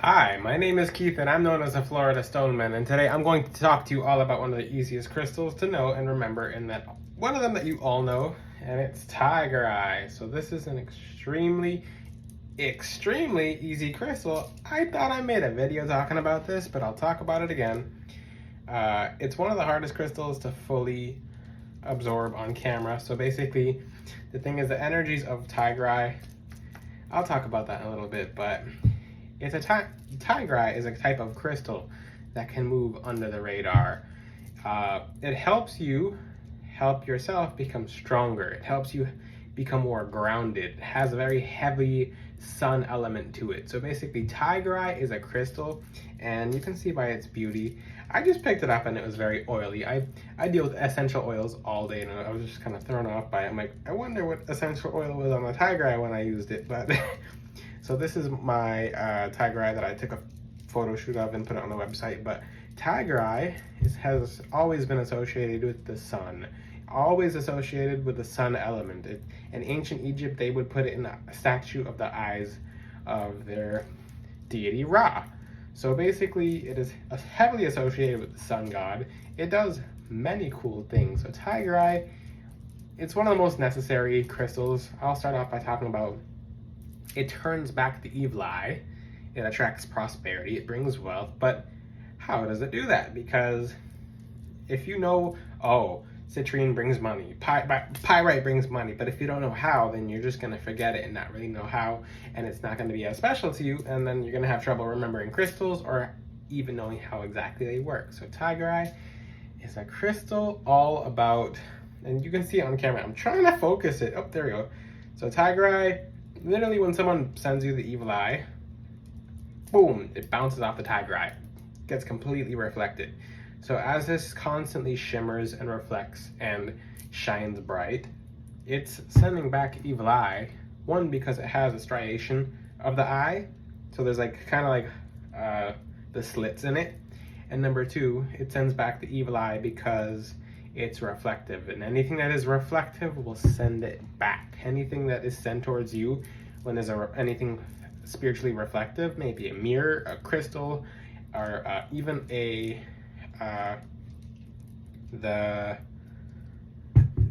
Hi, my name is Keith and I'm known as the Florida Stoneman, and today I'm going to talk to you all about one of the easiest crystals to know and remember, and that one of them that you all know, and it's Tiger Eye. So this is an extremely easy crystal. I thought I made a video talking about this, but I'll talk about it again. It's one of the hardest crystals to fully absorb on camera. So basically, the thing is, the energies of Tiger Eye, I'll talk about that in a little bit, but it's Tiger Eye is a type of crystal that can move under the radar. It helps you help yourself become stronger. It helps you become more grounded. It has a very heavy sun element to it. So basically, Tiger Eye is a crystal, and you can see by its beauty. I just picked it up and it was very oily. I deal with essential oils all day, and I was just kind of thrown off by it. I'm like, I wonder what essential oil was on the Tiger Eye when I used it, but so this is my Tiger Eye that I took a photo shoot of and put it on the website. But Tiger Eye has always been associated with the sun, always associated with the sun element. In ancient Egypt, they would put it in a statue of the eyes of their deity Ra. So basically, it is heavily associated with the sun god. It does many cool things. So Tiger Eye, it's one of the most necessary crystals. I'll start off by talking about it turns back the evil eye. It attracts prosperity. It brings wealth. But how does it do that? Because if you know, oh, citrine brings money, pyrite brings money, but if you don't know how, then you're just going to forget it and not really know how, and it's not going to be as special to you, and then you're going to have trouble remembering crystals or even knowing how exactly they work. So Tiger Eye is a crystal all about, and you can see it on camera. I'm trying to focus it. Oh, there we go. So Tiger Eye, literally when someone sends you the evil eye, boom, it bounces off the Tiger Eye, gets completely reflected. So as this constantly shimmers and reflects and shines bright, it's sending back evil eye. One, because it has a striation of the eye, so there's like kind of like the slits in it. And number two, it sends back the evil eye because it's reflective, and anything that is reflective will send it back. Anything that is sent towards you, when there's anything spiritually reflective, maybe a mirror, a crystal, or even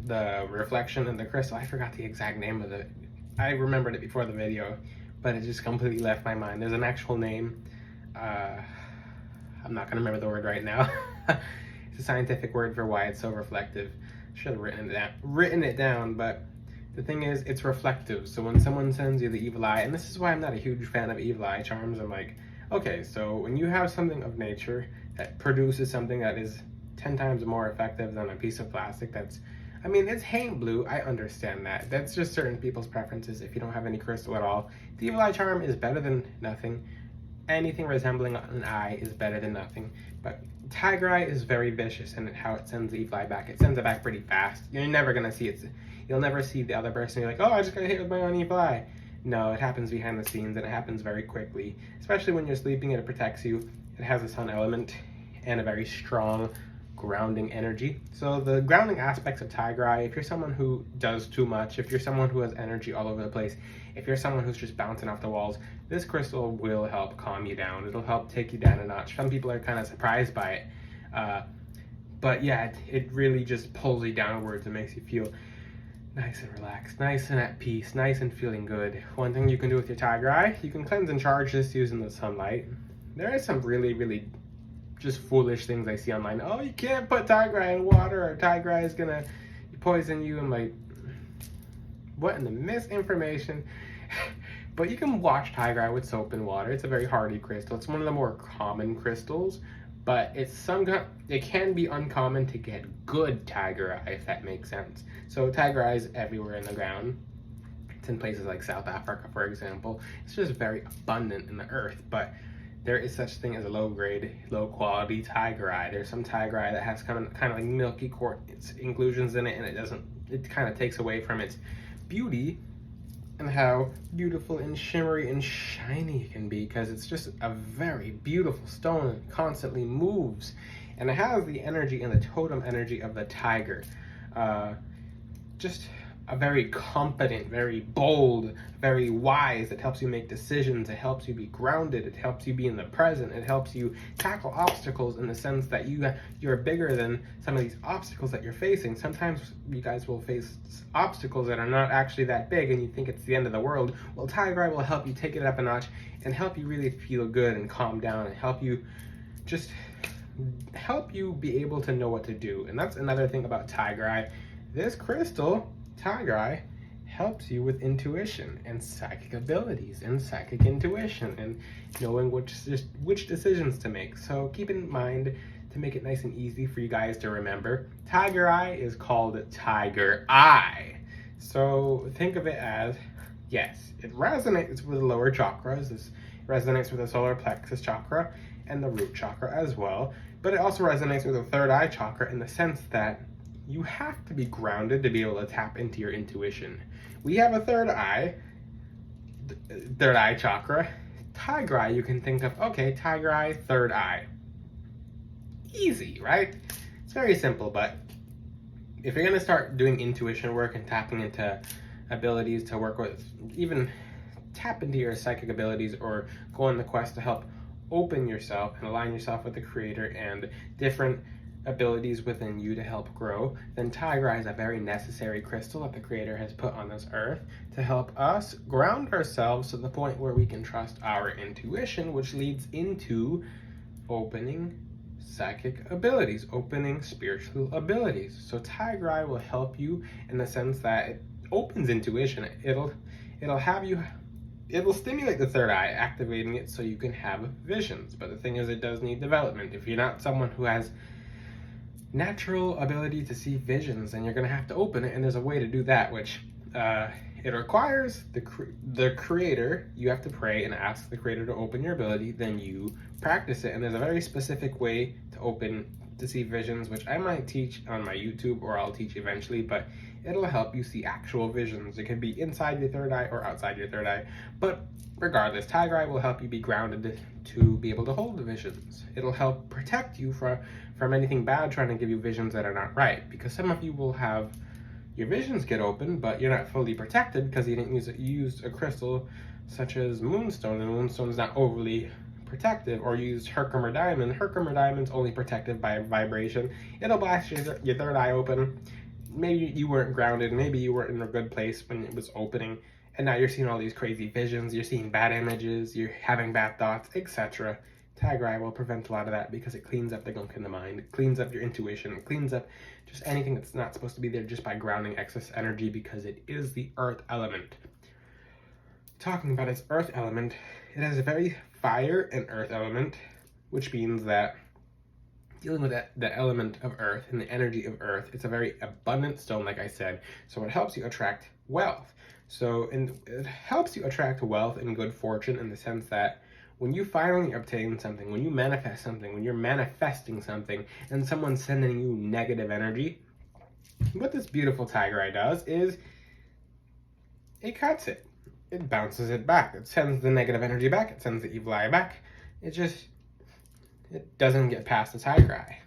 the reflection in the crystal. I forgot the exact name of it. I remembered it before the video, but it just completely left my mind. There's an actual name. I'm not gonna remember the word right now. It's a scientific word for why it's so reflective. Should have written it down, but the thing is, it's reflective. So when someone sends you the evil eye, and this is why I'm not a huge fan of evil eye charms, I'm like, okay, so when you have something of nature that produces something that is 10 times more effective than a piece of plastic that's, I mean, it's paint blue, I understand that. That's just certain people's preferences if you don't have any crystal at all. The evil eye charm is better than nothing. Anything resembling an eye is better than nothing. But Tiger Eye is very vicious in how it sends the evil eye back. It sends it back pretty fast. You're never gonna see it. You'll never see the other person. You're like, oh, I just got hit with my own evil eye. No, it happens behind the scenes, and it happens very quickly. Especially when you're sleeping, it protects you. It has a sun element and a very strong grounding energy. So the grounding aspects of Tiger Eye, if you're someone who does too much, if you're someone who has energy all over the place, if you're someone who's just bouncing off the walls, this crystal will help calm you down. It'll help take you down a notch. Some people are kind of surprised by it. But yeah, it really just pulls you downwards and makes you feel nice and relaxed, nice and at peace, nice and feeling good. One thing you can do with your Tiger Eye, you can cleanse and charge this using the sunlight. There are some really just foolish things I see online. Oh, you can't put Tiger Eye in water, or Tiger Eye is gonna poison you. I'm like, what in the misinformation? But you can wash Tiger Eye with soap and water. It's a very hardy crystal. It's one of the more common crystals, but it can be uncommon to get good Tiger Eye, if that makes sense. So Tiger Eye is everywhere in the ground. It's in places like South Africa, for example. It's just very abundant in the earth, but there is such thing as a low grade, low quality Tiger Eye. There's some Tiger Eye that has kind of like milky quartz inclusions in it, and it kind of takes away from its beauty and how beautiful and shimmery and shiny it can be, because it's just a very beautiful stone that constantly moves, and it has the energy and the totem energy of the tiger. Just a very competent, very bold, very wise. It helps you make decisions. It helps you be grounded. It helps you be in the present. It helps you tackle obstacles in the sense that you're bigger than some of these obstacles that you're facing. Sometimes you guys will face obstacles that are not actually that big and you think it's the end of the world. Well, Tiger Eye will help you take it up a notch and help you really feel good and calm down and help you be able to know what to do. And that's another thing about Tiger Eye. This crystal, Tiger Eye, helps you with intuition and psychic abilities and psychic intuition and knowing which decisions to make. So keep in mind, to make it nice and easy for you guys to remember, Tiger Eye is called Tiger Eye. So think of it as, yes, it resonates with the lower chakras. This resonates with the solar plexus chakra and the root chakra as well. But it also resonates with the third eye chakra in the sense that you have to be grounded to be able to tap into your intuition. We have a third eye chakra. Tiger Eye, you can think of, okay, Tiger Eye, third eye. Easy, right? It's very simple, but if you're gonna start doing intuition work and tapping into abilities to work with, even tap into your psychic abilities or go on the quest to help open yourself and align yourself with the creator and different abilities within you to help grow, then Tiger Eye is a very necessary crystal that the creator has put on this earth to help us ground ourselves to the point where we can trust our intuition, which leads into opening psychic abilities, opening spiritual abilities. So Tiger Eye will help you in the sense that it opens intuition. It'll stimulate the third eye, activating it so you can have visions. But the thing is, it does need development. If you're not someone who has natural ability to see visions, then you're going to have to open it, and there's a way to do that, which it requires the creator. You have to pray and ask the creator to open your ability, then you practice it, and there's a very specific way to see visions, which I might teach on my YouTube, or I'll teach eventually, but it'll help you see actual visions. It can be inside your third eye or outside your third eye, but regardless, Tiger Eye will help you be grounded to be able to hold the visions. It'll help protect you from anything bad trying to give you visions that are not right, because some of you will have your visions get open, but you're not fully protected because you didn't use a crystal such as Moonstone, and Moonstone is not overly protective, or use Herkimer Diamond. Herkimer Diamond's only protective by vibration. It'll blast your third eye open. Maybe you weren't grounded, maybe you weren't in a good place when it was opening, and now you're seeing all these crazy visions, you're seeing bad images, you're having bad thoughts, etc. Tiger Eye will prevent a lot of that because it cleans up the gunk in the mind, it cleans up your intuition, it cleans up just anything that's not supposed to be there just by grounding excess energy, because it is the earth element. Talking about its earth element, it has a very fire and earth element, which means that dealing with the element of earth and the energy of earth, it's a very abundant stone, like I said, so it helps you attract wealth. It helps you attract wealth and good fortune in the sense that when you finally obtain something, when you manifest something, when you're manifesting something and someone's sending you negative energy, what this beautiful Tiger Eye does is it cuts it. It bounces it back. It sends the negative energy back. It sends the evil eye back. It doesn't get past the Tiger Eye.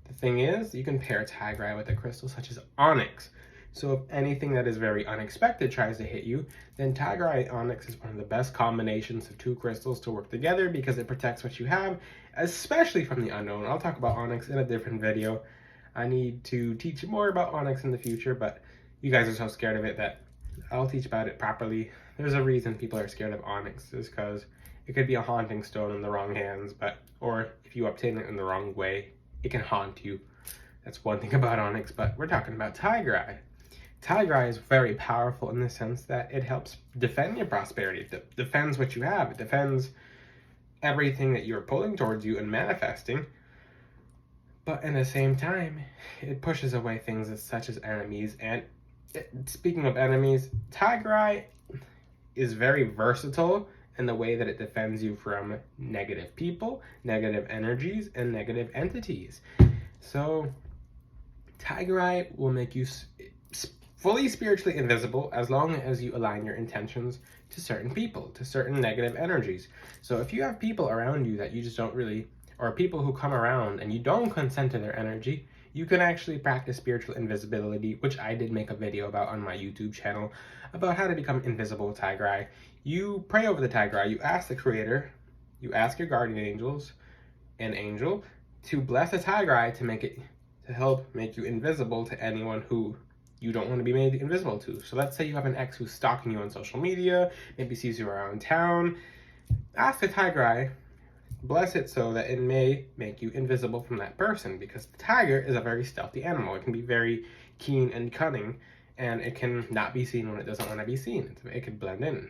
The thing is, you can pair Tiger Eye with a crystal such as onyx. So if anything that is very unexpected tries to hit you, then Tiger Eye Onyx is one of the best combinations of two crystals to work together because it protects what you have, especially from the unknown. I'll talk about onyx in a different video. I need to teach you more about onyx in the future, but you guys are so scared of it that I'll teach about it properly. There's a reason people are scared of onyx, is because it could be a haunting stone in the wrong hands, or if you obtain it in the wrong way, it can haunt you. That's one thing about onyx, but we're talking about Tiger Eye. Tiger Eye is very powerful in the sense that it helps defend your prosperity. It defends what you have. It defends everything that you're pulling towards you and manifesting. But in the same time, it pushes away things such as enemies. And speaking of enemies, Tiger Eye is very versatile in the way that it defends you from negative people, negative energies, and negative entities. So Tiger Eye will make you fully spiritually invisible as long as you align your intentions to certain people, to certain negative energies. So if you have people around you that you just don't really, or people who come around and you don't consent to their energy, You can actually practice spiritual invisibility, which I did make a video about on my YouTube channel, about how to become invisible with Tigrai. You pray over the Tigrai, you ask the creator, you ask your guardian angels, an angel, to bless the Tigrai to help make you invisible to anyone who you don't want to be made invisible to. So let's say you have an ex who's stalking you on social media, maybe sees you around town. Ask the Tigrai, bless it so that it may make you invisible from that person, because the tiger is a very stealthy animal. It can be very keen and cunning, and it can not be seen when it doesn't want to be seen. It can blend in.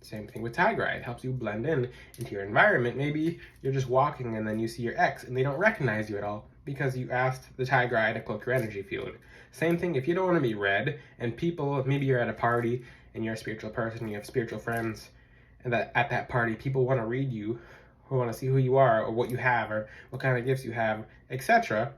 Same thing with Tigrai. It helps you blend in into your environment. Maybe you're just walking and then you see your ex and they don't recognize you at all because you asked the Tigrai to cloak your energy field. Same thing if you don't want to be read and people, maybe you're at a party and you're a spiritual person, you have spiritual friends, and that at that party people want to read you, who want to see who you are or what you have or what kind of gifts you have, etc.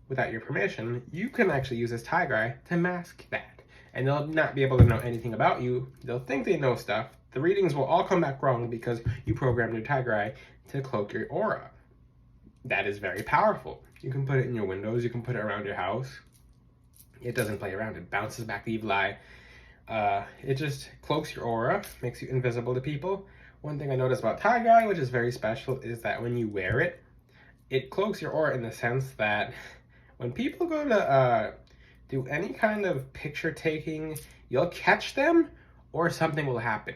Without your permission, you can actually use this Tigrai to mask that. And they'll not be able to know anything about you. They'll think they know stuff. The readings will all come back wrong because you programmed your Tigrai to cloak your aura. That is very powerful. You can put it in your windows. You can put it around your house. It doesn't play around. It bounces back the evil eye. It just cloaks your aura, makes you invisible to people. One thing I noticed about Tigrai, which is very special, is that when you wear it, it cloaks your aura in the sense that when people go to do any kind of picture taking, you'll catch them or something will happen.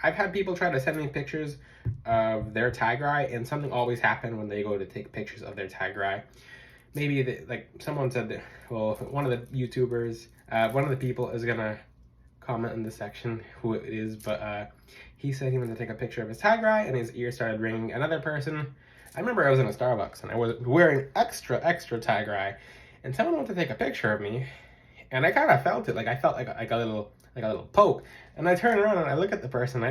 I've had people try to send me pictures of their Tigrai, and something always happens when they go to take pictures of their Tigrai. Maybe, like someone said that, well, one of the YouTubers, one of the people is gonna comment in the section who it is, but he said he wanted to take a picture of his Tigrai and his ear started ringing. Another person, I remember I was in a Starbucks and I was wearing extra Tigrai, and someone wanted to take a picture of me, and I kind of felt it, like I felt like a little poke, and I turn around and I look at the person,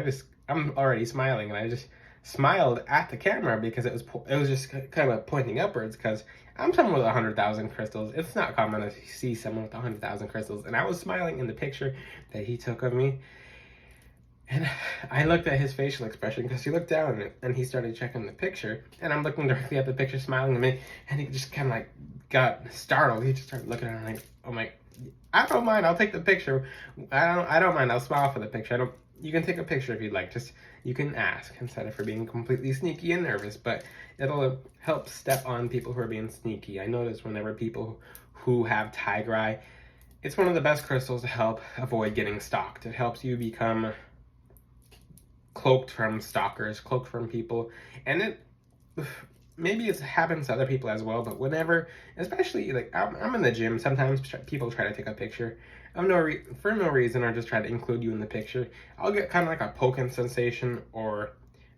I'm already smiling, and I just smiled at the camera because it was just kind of pointing upwards, because I'm someone with 100,000 crystals. It's not common to see someone with 100,000 crystals, and I was smiling in the picture that he took of me, and I looked at his facial expression because he looked down and he started checking the picture, and I'm looking directly at the picture, smiling at me, and he just kind of like got startled. He just started looking at me like, oh my, I don't mind, I'll take the picture. I don't mind, I'll smile for the picture. You can take a picture if you'd like, just, you can ask instead of for being completely sneaky and nervous, but it'll help step on people who are being sneaky. I notice whenever people who have Tigrai, it's one of the best crystals to help avoid getting stalked. It helps you become cloaked from stalkers, cloaked from people, and it, maybe it happens to other people as well, but whenever, especially like I'm in the gym, sometimes people try to take a picture for no reason, or just try to include you in the picture. I'll get kind of like a poking sensation, or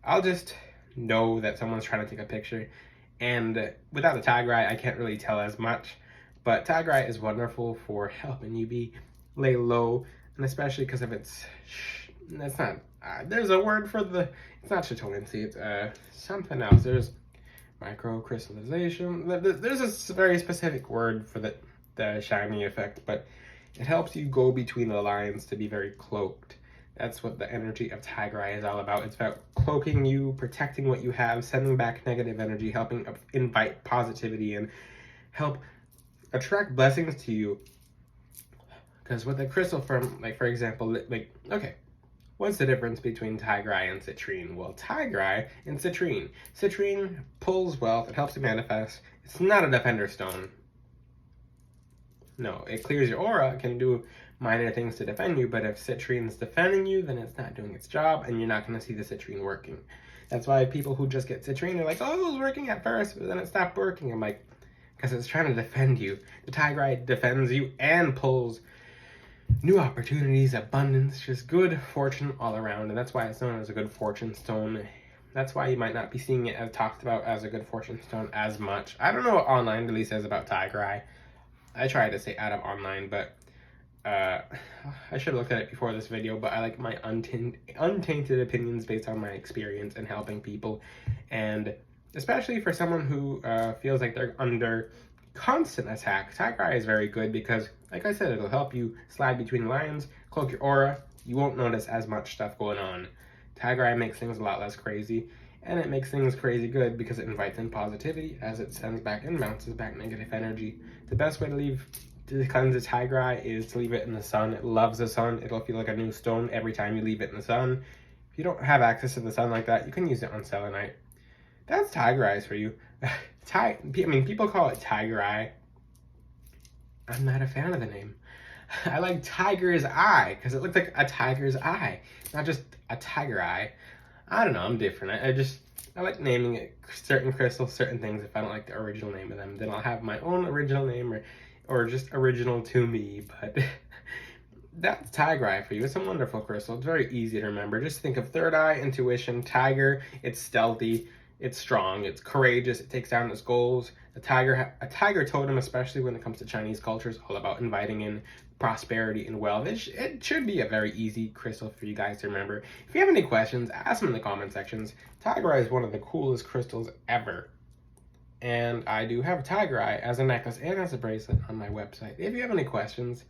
I'll just know that someone's trying to take a picture, and without the Tigrai I can't really tell as much, but Tigrai is wonderful for helping you lay low, and especially because of its, that's not, there's a word for it's not chatoyancy, it's something else. There's microcrystallization. There's a very specific word for the shiny effect, but it helps you go between the lines to be very cloaked. That's what the energy of Tigrai is all about. It's about cloaking you, protecting what you have, sending back negative energy, helping invite positivity, and help attract blessings to you. Because with the crystal from, like, for example, like, okay, what's the difference between Tigrai and citrine? Well, Tigrai and citrine. Citrine pulls wealth, it helps you manifest. It's not a defender stone. No, it clears your aura, it can do minor things to defend you, but if citrine's defending you, then it's not doing its job, and you're not going to see the citrine working. That's why people who just get citrine, they're like, oh, it was working at first, but then it stopped working. I'm like, because it's trying to defend you. The Tigrai defends you and pulls new opportunities, abundance, just good fortune all around, and that's why it's known as a good fortune stone. That's why you might not be seeing it as talked about as a good fortune stone as much. I don't know what online really says about Tigrai. I tried to stay out of online, but I should have looked at it before this video, but I like my untainted opinions based on my experience in helping people, and especially for someone who feels like they're under constant attack, Tigrai is very good because, like I said, it'll help you slide between the lines, cloak your aura. You won't notice as much stuff going on. Tiger Eye makes things a lot less crazy, and it makes things crazy good because it invites in positivity as it sends back and bounces back negative energy. The best way to cleanse a Tiger Eye is to leave it in the sun. It loves the sun. It'll feel like a new stone every time you leave it in the sun. If you don't have access to the sun like that, you can use it on selenite. That's Tiger Eyes for you. People call it Tiger Eye. I'm not a fan of the name. I like Tiger's Eye because it looks like a tiger's eye, not just a tiger eye. I don't know, I'm different. I like naming it certain crystals, certain things. If I don't like the original name of them, then I'll have my own original name or just original to me. But that's Tiger Eye for you. It's a wonderful crystal. It's very easy to remember. Just think of third eye, intuition, tiger. It's stealthy, it's strong, it's courageous, it takes down its goals. A tiger totem, especially when it comes to Chinese culture, is all about inviting in prosperity and wealth. It should be a very easy crystal for you guys to remember. If you have any questions, ask them in the comment sections. Tiger Eye is one of the coolest crystals ever. And I do have a Tiger Eye as a necklace and as a bracelet on my website. If you have any questions,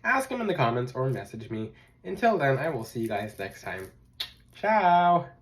ask them in the comments or message me. Until then, I will see you guys next time. Ciao!